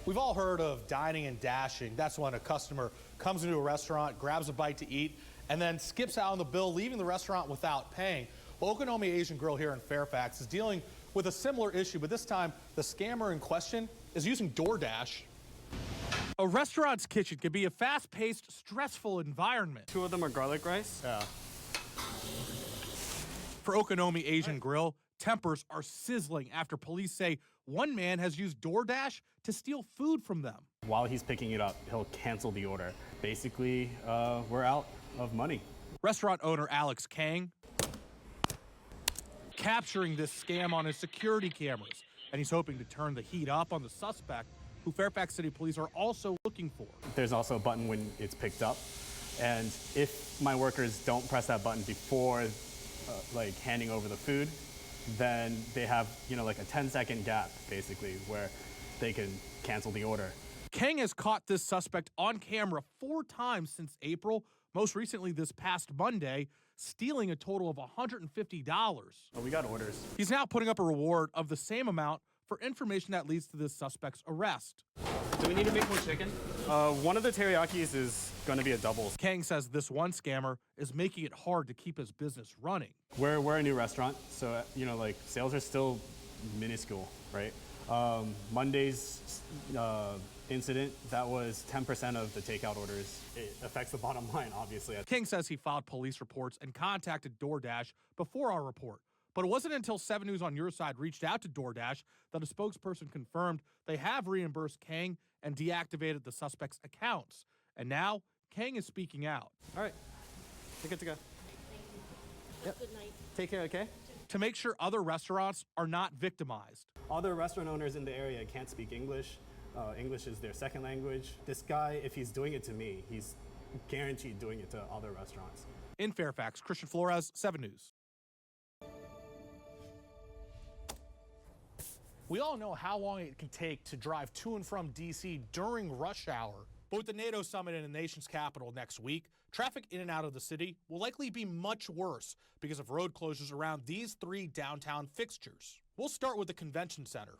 We've all heard of dining and dashing. That's when a customer comes into a restaurant, grabs a bite to eat, and then skips out on the bill, leaving the restaurant without paying. Well, Okonomi Asian Grill here in Fairfax is dealing with a similar issue, but this time the scammer in question is using DoorDash. A restaurant's kitchen can be a fast-paced, stressful environment. 2 of them are garlic rice. Yeah. For Okonomi Asian Grill, tempers are sizzling after police say one man has used DoorDash to steal food from them. While he's picking it up, he'll cancel the order. Basically, we're out of money. Restaurant owner Alex Kang capturing this scam on his security cameras, and he's hoping to turn the heat up on the suspect, who Fairfax City Police are also looking for. There's also a button when it's picked up, and if my workers don't press that button before like handing over the food, then they have, like a 10-second gap, basically, where they can cancel the order. Kang has caught this suspect on camera 4 times since April, most recently this past Monday, stealing a total of $150. Oh, we got orders. He's now putting up a reward of the same amount for information that leads to this suspect's arrest. Do we need to make more chicken? One of the teriyakis is going to be a double. Kang says this one scammer is making it hard to keep his business running. We're a new restaurant, so, like, sales are still minuscule, right? Monday's incident, that was 10% of the takeout orders. It affects the bottom line, obviously. King says he filed police reports and contacted DoorDash before our report. But it wasn't until 7 News on Your Side reached out to DoorDash that a spokesperson confirmed they have reimbursed Kang and deactivated the suspect's accounts. And now, Kang is speaking out. All right, you're good to go. Yep. Good night. Take care, okay? To make sure other restaurants are not victimized. Other restaurant owners in the area can't speak English. English is their second language. This guy, if he's doing it to me, he's guaranteed doing it to other restaurants. In Fairfax, Christian Flores, 7 News. We all know how long it can take to drive to and from D.C. during rush hour. But with the NATO summit in the nation's capital next week, traffic in and out of the city will likely be much worse because of road closures around these 3 downtown fixtures. We'll start with the convention center.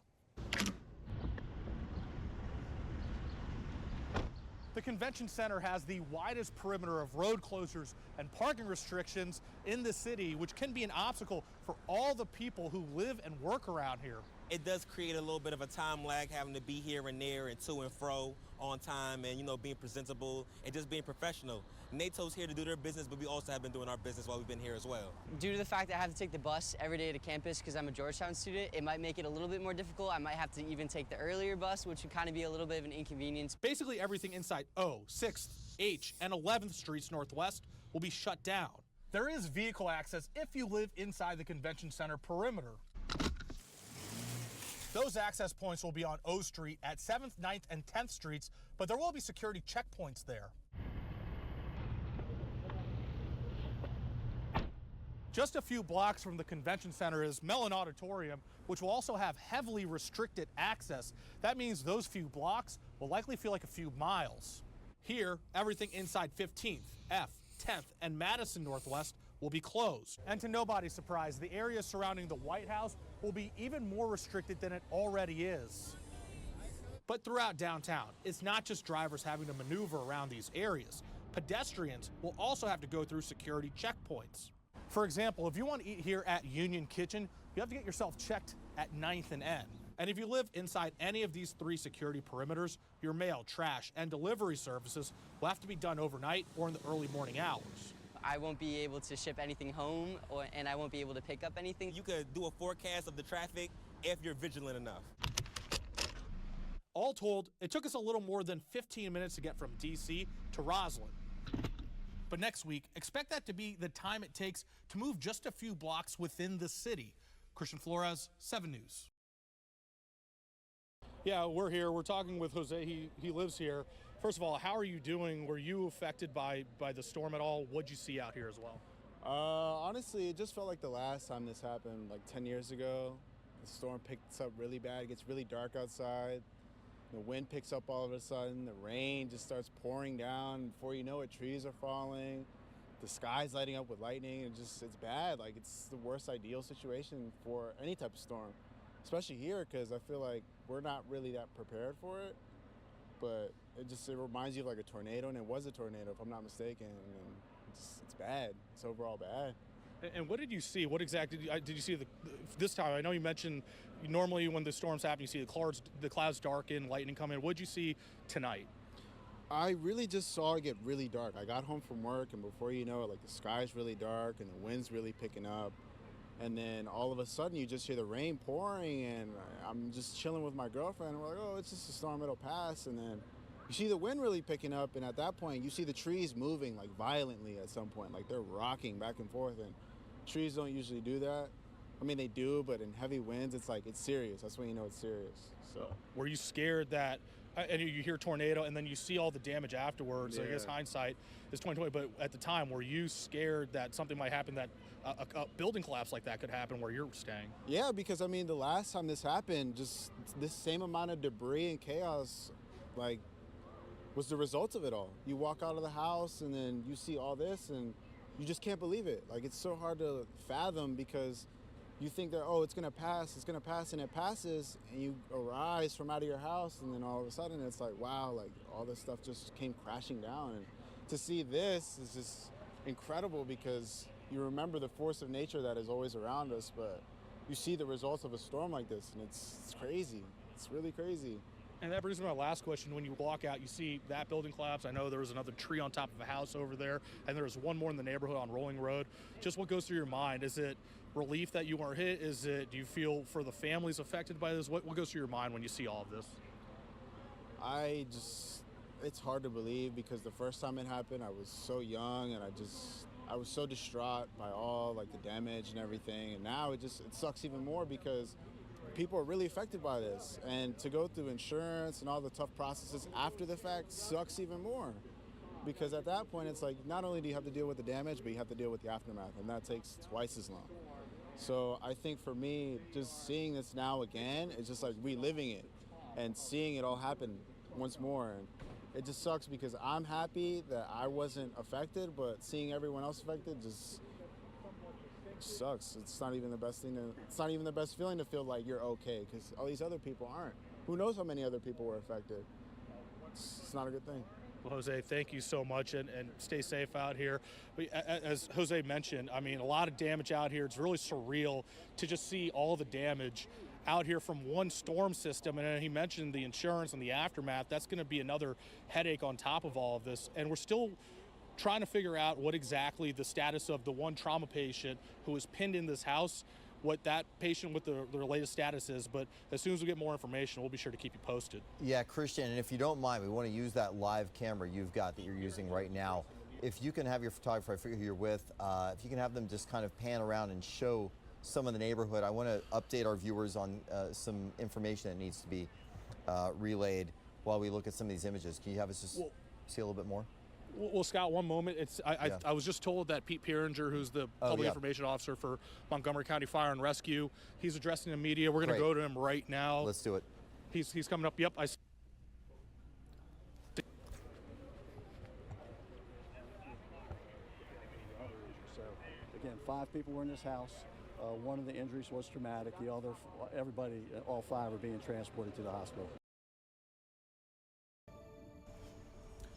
The convention center has the widest perimeter of road closures and parking restrictions in the city, which can be an obstacle for all the people who live and work around here. It does create a little bit of a time lag having to be here and there and to and fro on time and, being presentable and just being professional. NATO's here to do their business, but we also have been doing our business while we've been here as well. Due to the fact that I have to take the bus every day to campus because I'm a Georgetown student, it might make it a little bit more difficult. I might have to even take the earlier bus, which would kind of be a little bit of an inconvenience. Basically everything inside O, 6th, H, and 11th Streets Northwest will be shut down. There is vehicle access if you live inside the convention center perimeter. Those access points will be on O Street at 7th, 9th, and 10th Streets, but there will be security checkpoints there. Just a few blocks from the convention center is Mellon Auditorium, which will also have heavily restricted access. That means those few blocks will likely feel like a few miles. Here, everything inside 15th, F, 10th, and Madison Northwest will be closed. And to nobody's surprise, the area surrounding the White House will be even more restricted than it already is. But throughout downtown, it's not just drivers having to maneuver around these areas. Pedestrians will also have to go through security checkpoints. For example, if you want to eat here at Union Kitchen, you have to get yourself checked at 9th and N. And if you live inside any of these 3 security perimeters, your mail, trash, and delivery services will have to be done overnight or in the early morning hours. I won't be able to ship anything home, and I won't be able to pick up anything. You could do a forecast of the traffic if you're vigilant enough. All told, it took us a little more than 15 minutes to get from D.C. to Roslyn. But next week, expect that to be the time it takes to move just a few blocks within the city. Christian Flores, 7 News. Yeah, we're here. We're talking with Jose. He lives here. First of all, how are you doing? Were you affected by the storm at all? What'd you see out here as well? Honestly, it just felt like the last time this happened, like 10 years ago. The storm picks up really bad. It gets really dark outside. The wind picks up all of a sudden. The rain just starts pouring down. Before you know it, trees are falling. The sky's lighting up with lightning. It's bad. Like, it's the worst ideal situation for any type of storm, especially here, because I feel like we're not really that prepared for it. but it reminds you of like a tornado, and it was a tornado if I'm not mistaken. And it's bad. It's overall bad. And what did you see? What exactly did you see this time? I know you mentioned normally when the storms happen, you see the clouds darken, lightning come in. What did you see tonight? I really just saw it get really dark. I got home from work, and before you know it, like the sky's really dark and the wind's really picking up. And then all of a sudden you just hear the rain pouring, and I'm just chilling with my girlfriend, and we're like, oh, it's just a storm, it'll pass. And then you see the wind really picking up, and at that point you see the trees moving like violently at some point, like they're rocking back and forth, and trees don't usually do that. I mean, they do, but in heavy winds, it's like, it's serious. That's when you know it's serious. So, were you scared that, and you hear tornado, and then you see all the damage afterwards? Yeah. I guess hindsight is 2020, but at the time, were you scared that something might happen, that a building collapse like that could happen where you're staying? Yeah, because I mean, the last time this happened, just this same amount of debris and chaos, like, was the result of it all. You walk out of the house, and then you see all this, and you just can't believe it. Like, it's so hard to fathom, because you think that, oh, it's gonna pass, and it passes, and you arise from out of your house, and then all of a sudden it's like, wow, like all this stuff just came crashing down. And to see this is just incredible, because you remember the force of nature that is always around us, but you see the results of a storm like this, and it's crazy. It's really crazy. And that brings me to my last question. When you walk out, you see that building collapse. I know there was another tree on top of a house over there, and there was one more in the neighborhood on Rolling Road. Just what goes through your mind? Is it relief that you weren't hit? Do you feel for the families affected by this? What goes through your mind when you see all of this? It's hard to believe, because the first time it happened, I was so young, and I was so distraught by all like the damage and everything. And now it sucks even more, because people are really affected by this, and to go through insurance and all the tough processes after the fact sucks even more, because at that point it's like, not only do you have to deal with the damage, but you have to deal with the aftermath, and that takes twice as long. So I think for me, just seeing this now again, it's just like reliving it and seeing it all happen once more. And it just sucks, because I'm happy that I wasn't affected, but seeing everyone else affected just sucks. It's not even the best feeling to feel like you're okay, because all these other people aren't. Who knows how many other people were affected? It's not a good thing. Well, Jose, thank you so much, and stay safe out here. As Jose mentioned, I mean, a lot of damage out here. It's really surreal to just see all the damage out here from one storm system. And then he mentioned the insurance and the aftermath. That's going to be another headache on top of all of this. And we're still trying to figure out what exactly the status of the one trauma patient who was pinned in this house, what that patient with their latest status is. But as soon as we get more information, we'll be sure to keep you posted. Yeah, Christian, and if you don't mind, we want to use that live camera you've got that you're using right now. If you can have your photographer, I forget who you're with, if you can have them just kind of pan around and show some of the neighborhood. I want to update our viewers on some information that needs to be relayed while we look at some of these images. Can you have us just see a little bit more? Well, Scott, one moment. I was just told that Pete Pieringer, who's the public information officer for Montgomery County Fire and Rescue, he's addressing the media. We're going to go to him right now. Let's do it. He's coming up. Yep. Again, 5 people were in this house. One of the injuries was traumatic. The other, all 5 are being transported to the hospital.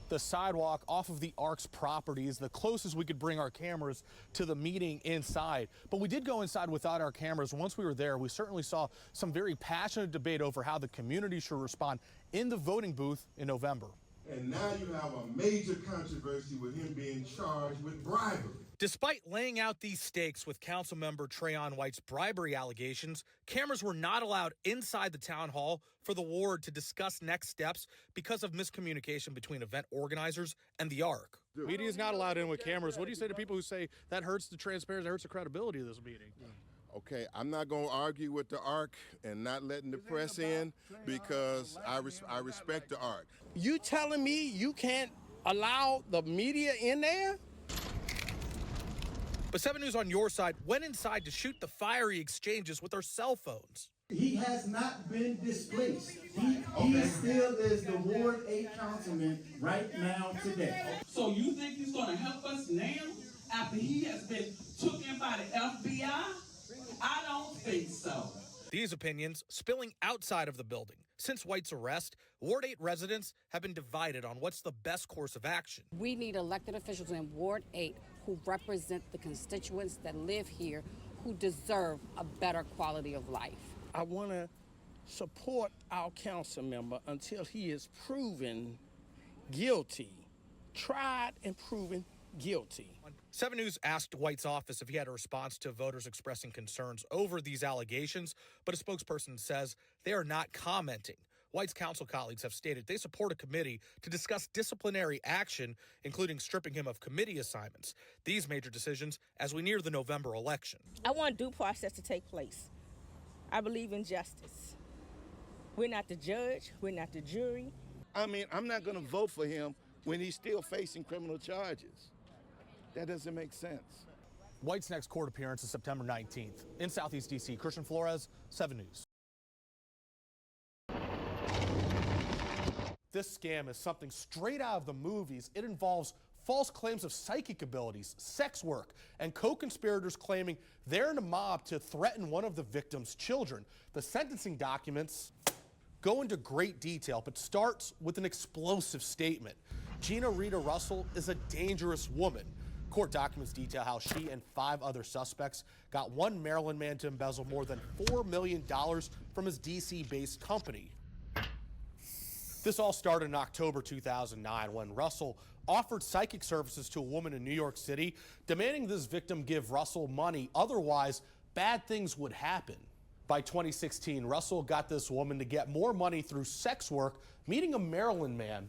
The sidewalk off of the ARC's property is the closest we could bring our cameras to the meeting inside. But we did go inside without our cameras. Once we were there, we certainly saw some very passionate debate over how the community should respond in the voting booth in November. And now you have a major controversy with him being charged with bribery. Despite laying out these stakes with Councilmember Trayon White's bribery allegations, cameras were not allowed inside the town hall for the ward to discuss next steps because of miscommunication between event organizers and the ARC. Media is not allowed in with cameras. What do you say to people who say that hurts the transparency, that hurts the credibility of this meeting? Okay, I'm not going to argue with the ARC and not letting the press in, because I respect the ARC. You telling me you can't allow the media in there? But 7 News on your side went inside to shoot the fiery exchanges with our cell phones. He has not been displaced. He still is the Ward 8 councilman right now today. So you think he's going to help us now after he has been taken by the FBI? I don't think so. These opinions spilling outside of the building. Since White's arrest, Ward 8 residents have been divided on what's the best course of action. We need elected officials in Ward 8 who represent the constituents that live here, who deserve a better quality of life. I want to support our council member until he is proven guilty, tried and proven guilty. 7 News asked White's office if he had a response to voters expressing concerns over these allegations, but a spokesperson says they are not commenting. White's council colleagues have stated they support a committee to discuss disciplinary action, including stripping him of committee assignments. These major decisions as we near the November election. I want due process to take place. I believe in justice. We're not the judge. We're not the jury. I mean, I'm not going to vote for him when he's still facing criminal charges. That doesn't make sense. White's next court appearance is September 19th. In Southeast D.C., Christian Flores, 7 News. This scam is something straight out of the movies. It involves false claims of psychic abilities, sex work, and co-conspirators claiming they're in a mob to threaten one of the victim's children. The sentencing documents go into great detail, but starts with an explosive statement. Gina Rita Russell is a dangerous woman. Court documents detail how she and 5 other suspects got one Maryland man to embezzle more than $4 million from his DC-based company. This all started in October 2009 when Russell offered psychic services to a woman in New York City, demanding this victim give Russell money, otherwise bad things would happen. By 2016, Russell got this woman to get more money through sex work, meeting a Maryland man.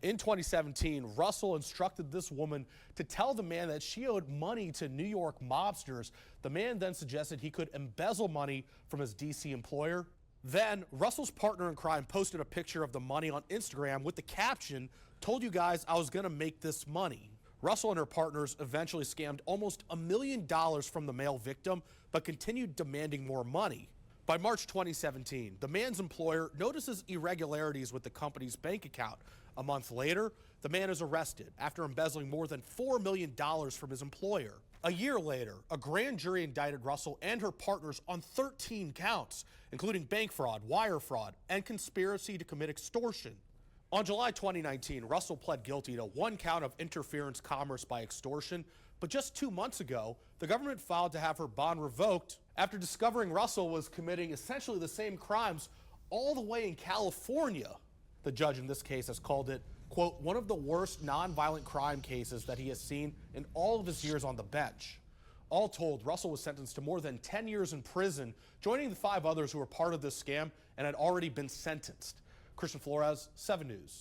In 2017, Russell instructed this woman to tell the man that she owed money to New York mobsters. The man then suggested he could embezzle money from his DC employer. Then, Russell's partner in crime posted a picture of the money on Instagram with the caption, "Told you guys I was gonna make this money." Russell and her partners eventually scammed almost $1 million from the male victim, but continued demanding more money. By March 2017, the man's employer notices irregularities with the company's bank account. A month later, the man is arrested after embezzling more than $4 million from his employer. A year later, a grand jury indicted Russell and her partners on 13 counts, including bank fraud, wire fraud, and conspiracy to commit extortion. On July 2019, Russell pled guilty to 1 count of interference commerce by extortion, but just 2 months ago, the government filed to have her bond revoked after discovering Russell was committing essentially the same crimes all the way in California. The judge in this case has called it, quote, one of the worst nonviolent crime cases that he has seen in all of his years on the bench. All told, Russell was sentenced to more than 10 years in prison, joining the 5 others who were part of this scam and had already been sentenced. Christian Flores, 7 News.